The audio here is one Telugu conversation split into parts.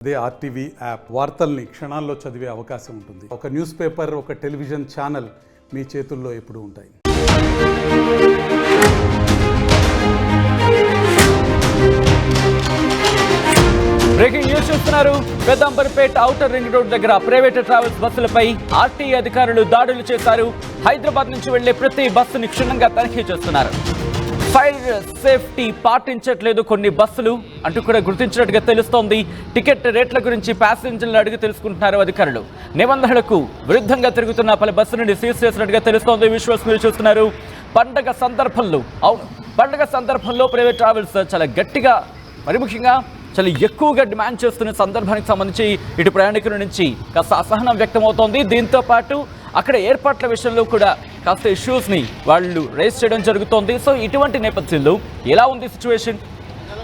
అదే ఆర్టీవీ యాప్ వార్తల్ని క్షణాల్లో చదివే అవకాశం ఉంటుంది. ఒక న్యూస్ పేపర్, ఒక టెలివిజన్ ఛానల్ మీ చేతుల్లో ఎప్పుడూ ఉంటాయి. బ్రేకింగ్ న్యూస్ చూస్తున్నారు. పెద్దంబర్పేట ఔటర్ రింగ్ రోడ్ దగ్గర ప్రైవేట్ ట్రావెల్స్ బస్సులపై ఆర్టీఏ అధికారులు దాడులు చేశారు. హైదరాబాద్ నుంచి వెళ్లే ప్రతి బస్సుని క్షుణ్ణంగా తనిఖీ చేస్తున్నారు. ఫైర్ సేఫ్టీ పాటించట్లేదు కొన్ని బస్సులు అంటూ కూడా గుర్తించినట్టుగా తెలుస్తోంది. టికెట్ రేట్ల గురించి ప్యాసింజర్లు అడిగి తెలుసుకుంటున్నారు అధికారులు. నిబంధనలకు విరుద్ధంగా తిరుగుతున్న పలు బస్సులను సీజ్ చేసినట్టుగా తెలుస్తోంది. విజువల్స్ మీరు చూస్తున్నారు. పండగ సందర్భంలో ప్రైవేట్ ట్రావెల్స్ చాలా గట్టిగా, మరి ముఖ్యంగా చాలా ఎక్కువగా డిమాండ్ చేస్తున్న సందర్భానికి సంబంధించి ఇటు ప్రయాణికుల నుంచి కాస్త అసహనం వ్యక్తమవుతోంది. దీంతో పాటు అక్కడ ఏర్పాట్ల విషయంలో కూడా కాస్త ఇష్యూస్ని వాళ్ళు రేస్ చేయడం జరుగుతోంది. సో ఇటువంటి నేపథ్యంలో ఎలా ఉంది సిచ్యువేషన్?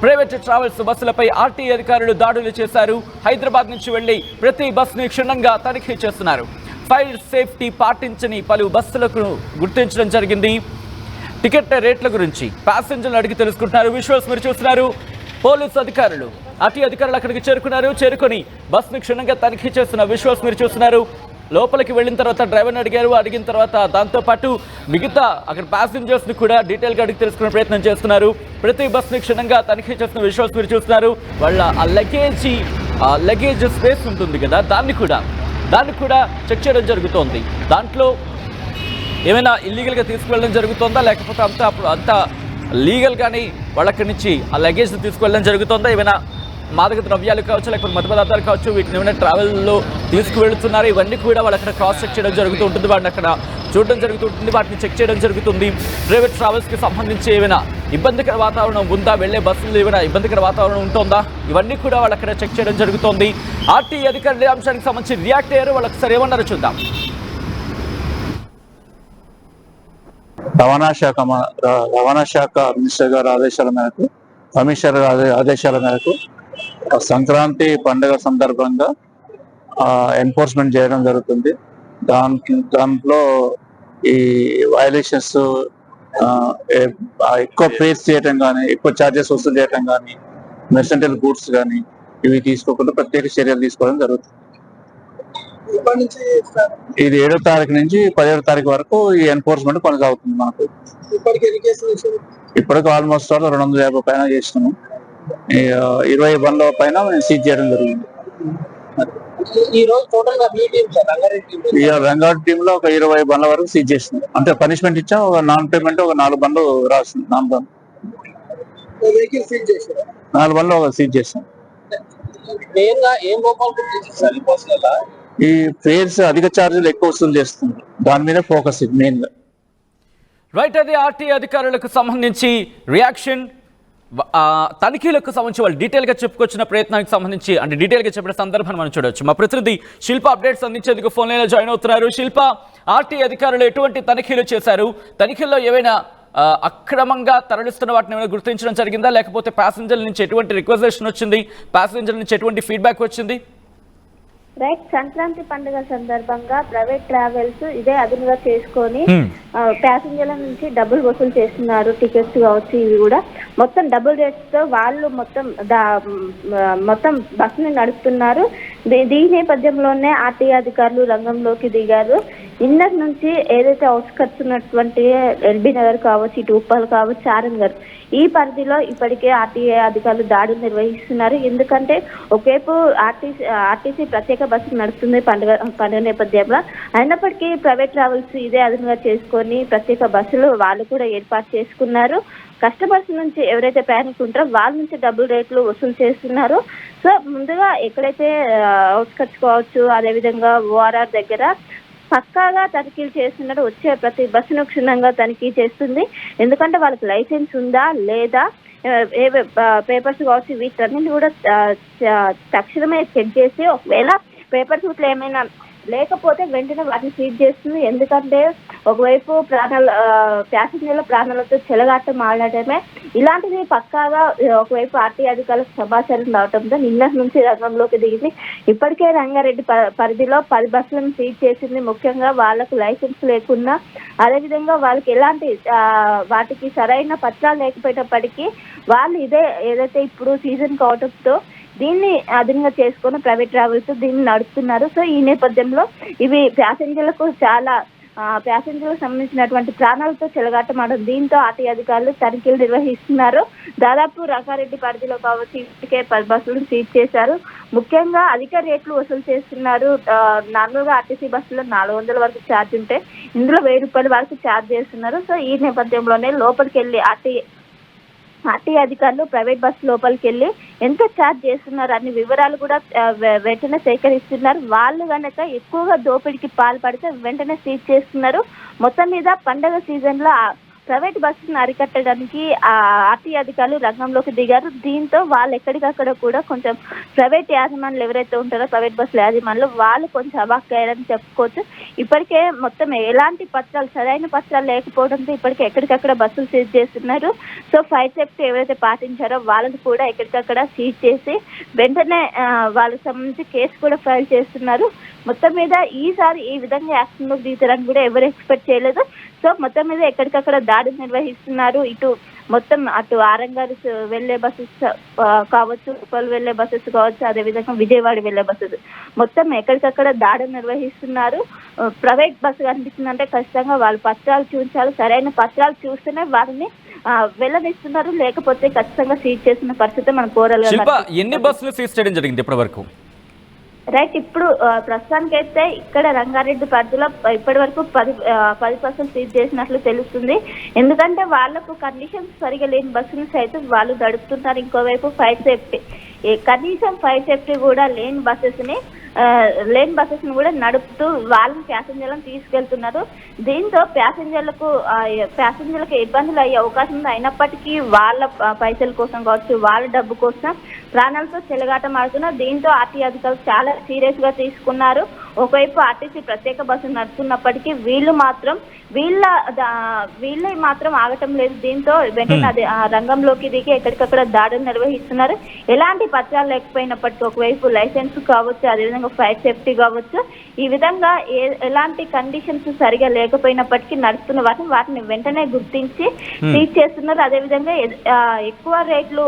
ప్రైవేట్ ట్రావెల్స్ బస్సులపై ఆర్టీఏ అధికారులు దాడులు చేశారు. హైదరాబాద్ నుంచి వెళ్లి ప్రతి బస్సుని క్షుణ్ణంగా తనిఖీ చేస్తున్నారు. ఫైర్ సేఫ్టీ పాటించని పలు బస్సులకు గుర్తించడం జరిగింది. టికెట్ రేట్ల గురించి ప్యాసింజర్లు అడిగి తెలుసుకుంటున్నారు. విజువల్స్ మీరు చూస్తున్నారు. పోలీసు అధికారులు, ఆర్టీఏ అధికారులు అక్కడికి చేరుకొని బస్సును క్షుణ్ణంగా తనిఖీ చేస్తున్న విజువల్స్ మీరు చూస్తున్నారు. లోపలికి వెళ్ళిన తర్వాత డ్రైవర్ని అడిగిన తర్వాత దాంతోపాటు మిగతా అక్కడ ప్యాసింజర్స్ని కూడా డీటెయిల్గా అడిగి తెలుసుకునే ప్రయత్నం చేస్తున్నారు. ప్రతి బస్సుని క్షుణ్ణంగా తనిఖీ చేస్తున్న విజువల్స్ మీరు చూస్తున్నారు. వాళ్ళ ఆ లగేజ్ స్పేస్ ఉంటుంది కదా, దాన్ని కూడా చెక్ చేయడం జరుగుతోంది. దాంట్లో ఏమైనా ఇల్లీగల్గా తీసుకువెళ్ళడం జరుగుతుందా, లేకపోతే అంతా లీగల్గానే వాళ్ళక్కడి నుంచి ఆ లగేజ్ని తీసుకువెళ్ళడం జరుగుతుందా, ఏమైనా మాదక ద్రవ్యాలు కావచ్చు, లేకపోతే మత పదార్థాలు కావచ్చు, వీటిని ఏమైనా ట్రావెల్లో తీసుకువెళ్తున్నారు, ఇవన్నీ కూడా వాళ్ళు అక్కడ క్రాస్ చెక్ చేయడం జరుగుతూ ఉంటుంది. వాటిని అక్కడ చూడడం జరుగుతుంటుంది, వాటిని చెక్ చేయడం జరుగుతుంది. ప్రైవేట్ ట్రావెల్స్కి సంబంధించి ఏమైనా ఇబ్బందికర వాతావరణం ఉందా, వెళ్లే బస్సులు ఏమైనా ఇబ్బందికర వాతావరణం ఉంటుందా, ఇవన్నీ కూడా వాళ్ళు అక్కడ చెక్ చేయడం జరుగుతుంది. ఆర్టీఏ అధికారులు అంశానికి సంబంధించి రియాక్ట్ అయ్యారు. వాళ్ళకి సరే ఏమన్నారో చూద్దాం. రవాణా శాఖ మినిస్టర్ గారి ఆదేశాల మేరకు, కమిషనర్ ఆదేశాల మేరకు సంక్రాంతి పండుగ సందర్భంగా ఎన్ఫోర్స్మెంట్ చేయడం జరుగుతుంది. దాంట్లో ఈ వయలేషన్స్ ఎక్కువ ఫేస్ చేయటం కానీ, ఎక్కువ ఛార్జెస్ వసూలు చేయటం కానీ, మెర్సెంటల్ గూడ్స్ కానీ ఇవి తీసుకోకుండా ప్రత్యేక చర్యలు తీసుకోవడం జరుగుతుంది. ఇది 7వ తారీఖు నుంచి 10వ తారీఖు వరకు ఈ ఎన్ఫోర్స్మెంట్ కొనసాగుతుంది. మనకు ఇప్పటికి ఆల్మోస్ట్ 250 పైన చేసినాము. 20 బండ్ల పైన సీజ్ చేయడం జరిగింది. రంగారెడ్డి టీమ్ లో ఒక 20 బండ్ల వరకు సీజ్ చేసినాం. అంటే పనిష్మెంట్ ఇచ్చాం. ఒక నాన్ పేమెంట్ ఒక 4 బండ్లు రాసింది. 4 బండ్లు ఒక సీజ్ చేసాం. ఈ ఫేర్స్ అధిక ఛార్జీలు ఎక్కువ వసూలు చేస్తుంది, దాని మీద ఫోకస్ ఇది మెయిన్ గా. రైట్, అది ఆర్టీఏ అధికారులకు సంబంధించి రియాక్షన్. తనిఖీలకు సంబంధించి వాళ్ళు డీటెయిల్గా చెప్పుకొచ్చిన ప్రయత్నానికి సంబంధించి అంటే డీటెయిల్గా చెప్పిన సందర్భాన్ని మనం చూడవచ్చు. మా ప్రతినిధి శిల్ప అప్డేట్స్ అందించేందుకు ఫోన్ లైన్లో జాయిన్ అవుతున్నారు. శిల్ప, ఆర్టీఏ అధికారులు ఎటువంటి తనిఖీలు చేశారు? తనిఖీల్లో ఏవైనా అక్రమంగా తరలిస్తున్న వాటిని ఏమైనా గుర్తించడం జరిగిందా, లేకపోతే ప్యాసింజర్ల నుంచి ఎటువంటి రిక్వెజేషన్ వచ్చింది, ప్యాసింజర్ల నుంచి ఎటువంటి ఫీడ్బ్యాక్ వచ్చింది? రైట్, సంక్రాంతి పండుగ సందర్భంగా ప్రైవేట్ ట్రావెల్స్ ఇదే అదునుగా చేసుకొని ప్యాసింజర్ల నుంచి డబ్బులు వసూలు చేస్తున్నారు. టికెట్స్ కావచ్చు, ఇవి కూడా మొత్తం డబుల్ రేట్స్ తో వాళ్ళు మొత్తం బస్సుని నడుపుతున్నారు. దీని నేపథ్యంలోనే ఆర్టీఏ అధికారులు రంగంలోకి దిగారు. ఇందటి నుంచి ఏదైతే అవుట్స్కట్స్ ఉన్నటువంటి ఎల్బీ నగర్ కావచ్చు, ఇటు ఉప్పల్ కావచ్చు, ఆర్ఎన్గర్ ఈ పరిధిలో ఇప్పటికే ఆర్టీఏ అధికారులు దాడులు నిర్వహిస్తున్నారు. ఎందుకంటే ఒకవైపు ఆర్టీసీ ప్రత్యేక బస్సులు నడుస్తుంది పండుగ నేపథ్యంలో. అయినప్పటికీ ప్రైవేట్ ట్రావెల్స్ ఇదే అదునుగా చేసుకొని ప్రత్యేక బస్సులు వాళ్ళు కూడా ఏర్పాటు చేసుకున్నారు. కస్టమర్స్ నుంచి ఎవరైతే ప్రయాణికులు ఉంటారో వాళ్ళ నుంచి డబుల్ రేట్లు వసూలు చేస్తున్నారు. సో ముందుగా ఎక్కడైతే అవుట్స్కట్స్ కావచ్చు, అదేవిధంగా ఓఆర్ఆర్ దగ్గర పక్కాగా తనిఖీలు చేస్తున్నారు. వచ్చే ప్రతి బస్సును క్షుణ్ణంగా తనిఖీ చేస్తుంది. ఎందుకంటే వాళ్ళకి లైసెన్స్ ఉందా లేదా, ఏ పేపర్స్ కావచ్చు, వీటన్నింటి కూడా తక్షణమే చెక్ చేసి ఒకవేళ పేపర్స్ ఇట్లా ఏమైనా లేకపోతే వెంటనే వాటిని సీజ్ చేస్తుంది. ఎందుకంటే ఒకవైపు ప్యాసింజర్ల ప్రాణాలతో చెలగాటం ఆడటమే ఇలాంటిది పక్కాగా ఒకవైపు ఆర్టీఏ అధికారులకు సమాచారం రావడంతో నిన్న నుంచి రంగంలోకి దిగింది. ఇప్పటికే రంగారెడ్డి పరిధిలో 10 బస్సులను సీజ్ చేసింది. ముఖ్యంగా వాళ్లకు లైసెన్స్ లేకున్నా, అదేవిధంగా వాళ్ళకి ఎలాంటి వాటికి సరైన పత్రాలు లేకపోయేటప్పటికీ వాళ్ళు ఏదైతే ఇప్పుడు సీజన్ కావడంతో దీన్ని అదనంగా చేసుకొని ప్రైవేట్ ట్రావెల్స్ దీన్ని నడుపుతున్నారు. సో ఈ నేపథ్యంలో ఇవి ప్యాసింజర్లకు సంబంధించినటువంటి ప్రాణాలతో చెలగాటమాడడం. దీంతో ఆర్టీ అధికారులు తనిఖీలు నిర్వహిస్తున్నారు. దాదాపు రంగారెడ్డి పరిధిలో కావచ్చు ఇప్పటికే 10 బస్సులను సీజ్ చేశారు. ముఖ్యంగా అధిక రేట్లు వసూలు చేస్తున్నారు. నార్మల్గా ఆర్టీసీ బస్సులో 400 వరకు ఛార్జ్ ఉంటే ఇందులో 1000 రూపాయల వరకు ఛార్జ్ చేస్తున్నారు. సో ఈ నేపథ్యంలోనే లోపలికి వెళ్ళి ఆర్టీ అధికారులు ప్రైవేట్ బస్సు లోపలికి వెళ్ళి ఎంత ఛార్జ్ చేస్తున్నారు అన్ని వివరాలు కూడా వెంటనే సేకరిస్తున్నారు. వాళ్ళు కనుక ఎక్కువగా దోపిడీకి పాల్పడితే వెంటనే సీజ్ చేస్తున్నారు. మొత్తం మీద పండగ సీజన్ లో ప్రైవేట్ బస్సులను అరికట్టడానికి ఆర్టీ అధికారులు రంగంలోకి దిగారు. దీంతో వాళ్ళు ఎక్కడికక్కడ కూడా కొంచెం ప్రైవేట్ యాజమానులు ఎవరైతే ఉంటారో ప్రైవేట్ బస్సుల యాజమానులు వాళ్ళు కొంచెం అవాక్కయ్యారని చెప్పుకోవచ్చు. ఇప్పటికే మొత్తం ఎలాంటి సరైన పత్రాలు లేకపోవడంతో ఇప్పటికే ఎక్కడికక్కడ బస్సులు సీజ్ చేస్తున్నారు. సో ఫైర్ సేఫ్టీ ఎవరైతే పాటించారో వాళ్ళని కూడా ఎక్కడికక్కడ సీజ్ చేసి వెంటనే వాళ్ళకి సంబంధించి కేసు కూడా ఫైల్ చేస్తున్నారు. మొత్తం మీద ఈసారి ఈ విధంగా యాక్షన్లోకి దిగుతారని కూడా ఎవరు ఎక్స్పెక్ట్ చేయలేదు. సో మొత్తం మీద ఎక్కడికక్కడ దాడులు నిర్వహిస్తున్నారు. ఇటు మొత్తం అటు ఆరంగారు వెళ్లే బస్సెస్ కావచ్చు, ఉప్పల్ వెళ్లే బస్సెస్ కావచ్చు, అదేవిధంగా విజయవాడ వెళ్లే బస్సెస్ మొత్తం ఎక్కడికక్కడ దాడులు నిర్వహిస్తున్నారు. ప్రైవేట్ బస్సు కనిపిస్తుందంటే ఖచ్చితంగా వాళ్ళు పత్రాలు చూపించాలి. సరైన పత్రాలు చూస్తేనే వారిని వెళ్ళనిస్తున్నారు. లేకపోతే ఖచ్చితంగా సీజ్ చేసిన పరిస్థితి మనం కోరలుగా. ఎన్ని బస్సులు సీజ్ చేయడం జరిగింది ఇప్పటి వరకు? రైట్, ఇప్పుడు ప్రస్తుతానికైతే ఇక్కడ రంగారెడ్డి పరిధిలో ఇప్పటి వరకు 10 బస్సులు సీజ్ చేసినట్లు తెలుస్తుంది. ఎందుకంటే వాళ్లకు కండిషన్స్ సరిగా లేని బస్సులు సైతం వాళ్ళు నడుపుతున్నారు. ఇంకోవైపు ఫైర్ సేఫ్టీ కనీసం ఫైర్ సేఫ్టీ కూడా లేని బస్సెస్ ని కూడా నడుపుతూ వాళ్ళని ప్యాసింజర్లను తీసుకెళ్తున్నారు. దీంతో ప్యాసింజర్లకు ఇబ్బందులు అయ్యే అవకాశం ఉంది. అయినప్పటికీ వాళ్ళ పైసల కోసం కావచ్చు, వాళ్ళ డబ్బు కోసం ప్రాణాలతో చెలగాటం ఆడుతున్నారు. దీంతో ఆర్టీ అధికారులు చాలా సీరియస్ గా తీసుకున్నారు. ఒకవైపు ఆర్టీసీ ప్రత్యేక బస్సులు నడుపుతున్నప్పటికీ వీళ్ళే మాత్రం ఆగటం లేదు. దీంతో వెంటనే రంగంలోకి దిగి ఎక్కడికక్కడ దాడులు నిర్వహిస్తున్నారు. ఎలాంటి పత్రాలు లేకపోయినప్పటికీ ఒకవైపు లైసెన్స్ కావచ్చు, అదేవిధంగా ఫైర్ సేఫ్టీ కావచ్చు, ఈ విధంగా ఎలాంటి కండిషన్స్ సరిగా లేకపోయినప్పటికీ నడుస్తున్న వాటిని వెంటనే గుర్తించి సీజ్ చేస్తున్నారు. అదేవిధంగా ఎక్కువ రేట్లు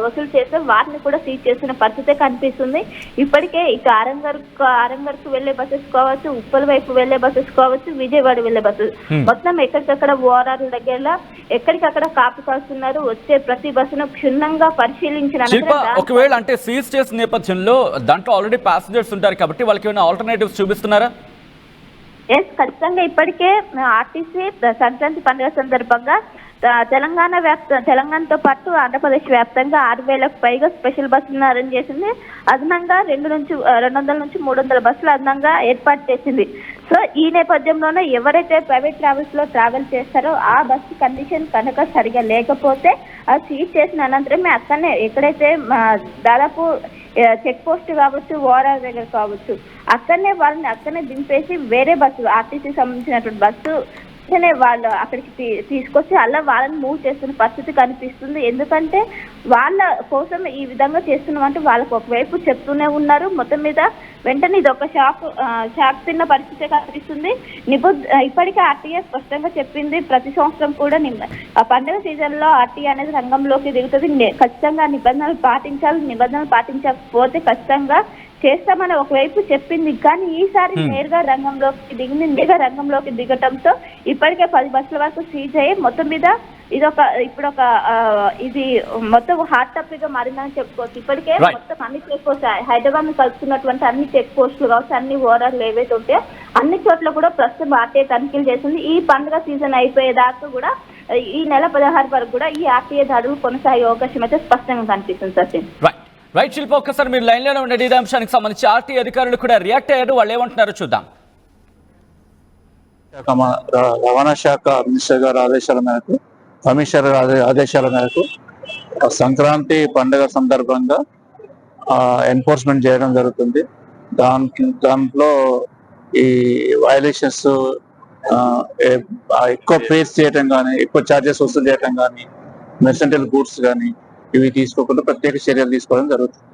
వసూలు చేస్తే వాటిని కూడా సీజ్ చేస్తున్న పరిస్థితే కనిపిస్తుంది. ఇప్పటికే ఇక ఆరంగర్కు వెళ్లే బస్సెస్ కావచ్చు, ఉప్పల్ వైపు వెళ్లే బస్సెస్ కావచ్చు, విజయవాడ వెళ్లే బస్సెస్ మొత్తం ఎక్కడికక్కడ ఓఆర్ఆర్ దగ్గర ఎక్కడికక్కడ కాపు కాస్తున్నారు. వచ్చే ప్రతి బస్సును క్షుణ్ణంగా పరిశీలించిన ఒకవేళ అంటే సీజ్ చేసిన నేపథ్యంలో దాంట్లో ఆల్రెడీ ప్యాసింజర్స్ ఉంటారు కాబట్టి వాళ్ళకి ఏమైనా ఆల్టర్నేటివ్స్ చూపిస్తున్నారా? ఎస్, ఖచ్చితంగా ఇప్పటికే ఆర్టీసీ సంక్రాంతి పండుగ సందర్భంగా తెలంగాణతో పాటు ఆంధ్రప్రదేశ్ వ్యాప్తంగా 6,000కు పైగా స్పెషల్ బస్సులను అరేంజ్ చేసింది. అదనంగా 200 నుంచి 300 బస్సులు అదనంగా ఏర్పాటు చేసింది. సో ఈ నేపథ్యంలోనే ఎవరైతే ప్రైవేట్ ట్రావెల్స్ లో ట్రావెల్ చేస్తారో ఆ బస్సు కండిషన్ కనుక సరిగా లేకపోతే అది సీజ్ చేసిన అనంతరమే అక్కడనే ఎక్కడైతే దాదాపు చెక్ పోస్ట్ కావచ్చు, ఓఆర్ఆర్ దగ్గర కావచ్చు, అక్కడనే దింపేసి వేరే బస్సు ఆర్టీసీ సంబంధించినటువంటి బస్సు వాళ్ళు అక్కడికి తీసుకొచ్చి అలా వాళ్ళని మూవ్ చేస్తున్న పరిస్థితి కనిపిస్తుంది. ఎందుకంటే వాళ్ళ కోసం ఈ విధంగా చేస్తున్నామంటే వాళ్ళకు ఒకవైపు చెప్తూనే ఉన్నారు. మొత్తం మీద వెంటనే ఇది ఒక షాక్ తిన్న పరిస్థితి కనిపిస్తుంది. ఇప్పటికే ఆర్టీఏ స్పష్టంగా చెప్పింది, ప్రతి సంవత్సరం కూడా పండుగ సీజన్ లో ఆర్టీఏ అనేది రంగంలోకి దిగుతుంది. ఖచ్చితంగా నిబంధనలు పాటించాలి. నిబంధనలు పాటించకపోతే ఖచ్చితంగా చేస్తామని ఒకవైపు చెప్పింది. కానీ ఈసారి నేరుగా రంగంలోకి దిగటంతో ఇప్పటికే 10 బస్సుల వరకు సీజ్ అయ్యి మొత్తం మీద ఇది మొత్తం హాట్ టాపిక్ గా మారిందని చెప్పుకోవచ్చు. ఇప్పటికే మొత్తం అన్ని చెక్ పోస్ట్ హైదరాబాద్ ను కలుపుతున్నటువంటి అన్ని చెక్ పోస్టులు కావచ్చు, అన్ని ఓఆర్ఆర్లు ఏవైతే ఉంటాయో అన్ని చోట్ల కూడా ప్రస్తుతం ఆర్టీఏ తనిఖీలు చేస్తుంది. ఈ పండుగ సీజన్ అయిపోయేదాకా కూడా ఈ నెల 16 వరకు కూడా ఈ ఆర్టీఏ దాడులు కొనసాగే అవకాశం అయితే స్పష్టంగా కనిపిస్తుంది. సచిన్ రైట్ శిల్ప, ఒక్కసారి మీరు లైన్ లోనే ఉండే ఇదే అంశానికి సంబంధించి ఆర్టీ అధికారులు కూడా రియాక్ట్ అయ్యారు. వాళ్ళు ఏమంటున్నారో చూద్దాం. రవాణా శాఖ మినిస్టర్ గారి ఆదేశాల మేరకు సంక్రాంతి పండుగ సందర్భంగా ఎన్ఫోర్స్మెంట్ చేయడం జరుగుతుంది. దాంట్లో ఈ వయలేషన్స్ ఎక్కువ ఫేస్ చేయటం కానీ, ఎక్కువ ఛార్జెస్ వసూలు చేయటం కానీ, మెర్సెంటల్ గూడ్స్ కానీ ఇవి తీసుకోకుండా ప్రత్యేక చర్యలు తీసుకోవడం జరుగుతుంది.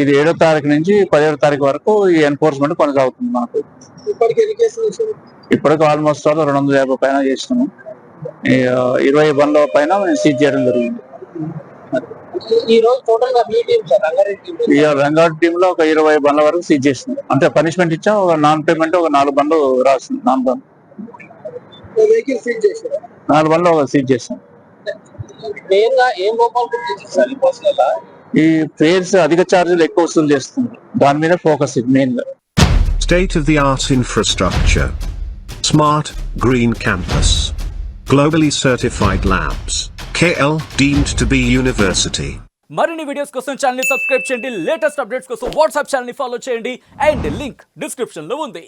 ఇది 7వ తారీఖు నుంచి 15వ తారీఖు వరకు ఈ ఎన్ఫోర్స్మెంట్ కొనసాగుతుంది. మనకు ఇప్పటికి ఆల్మోస్ట్ 250 పైన చేసినాము. 20 బండ్ల పైన సీజ్ చేయడం జరిగింది. ఈ రోజు టోటల్ గా మీ టీం సార్ రంగారెడ్డి టీం ఇక రంగారెడ్డి టీమ్ లో ఒక 20 బండ్ల వరకు సీజ్ చేసింది. అంటే పనిష్మెంట్ ఇచ్చాం, ఒక నాన్ పేమెంట్ ఒక 4 బండ్లు రాసింది. 4 బండ్లు వెహికల్ సీజ్ చేశారు. 4 బండ్లు ఒక సీజ్ చేసాం. మెయిన్ గా ఏం లోపాలు గుర్తించారు సార్ ఈ బస్సుల? ఈ ఫేర్స్ అధిక ఛార్జీలు ఎక్కువ వసూలు చేస్తుంది, దాని మీద ఫోకస్ ఇది మెయిన్ గా. State-of-the-art infrastructure. Smart, green campus. Globally certified labs. KL deemed to be university. మరిన్ని వీడియోస్ కోసం ఛానల్ ని సబ్స్క్రైబ్ చేయండి, లేటెస్ట్ అప్డేట్స్ కోసం వాట్సాప్ ఛానల్ ని ఫాలో చేయండి అండ్ లింక్ డిస్క్రిప్షన్ లో ఉంది.